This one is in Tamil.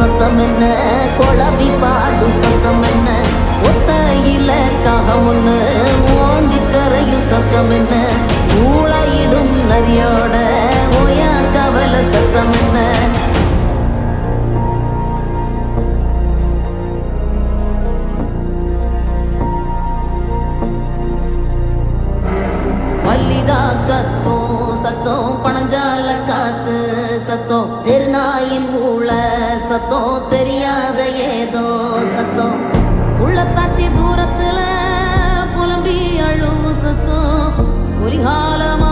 சத்தம் என்ன, குழவி பாடும் சத்தம் என்ன, ஒத்தையில காகமுன்னு ஓங்கி கரையும் சத்தம் என்ன, ஊழையிடும் நரியோட ஓயா கவல சத்தம் என்ன. மல்லிதா கத்தும் சத்தம், பணஞ்சால காத்து சத்தம், திருநாயின் ஊழ சத்தம், தெரியாத ஏதோ சத்தம், உள்ளத்தாச்சி தூரத்துல புலம்பி அழுவும் சத்தம், ஒரு காலமா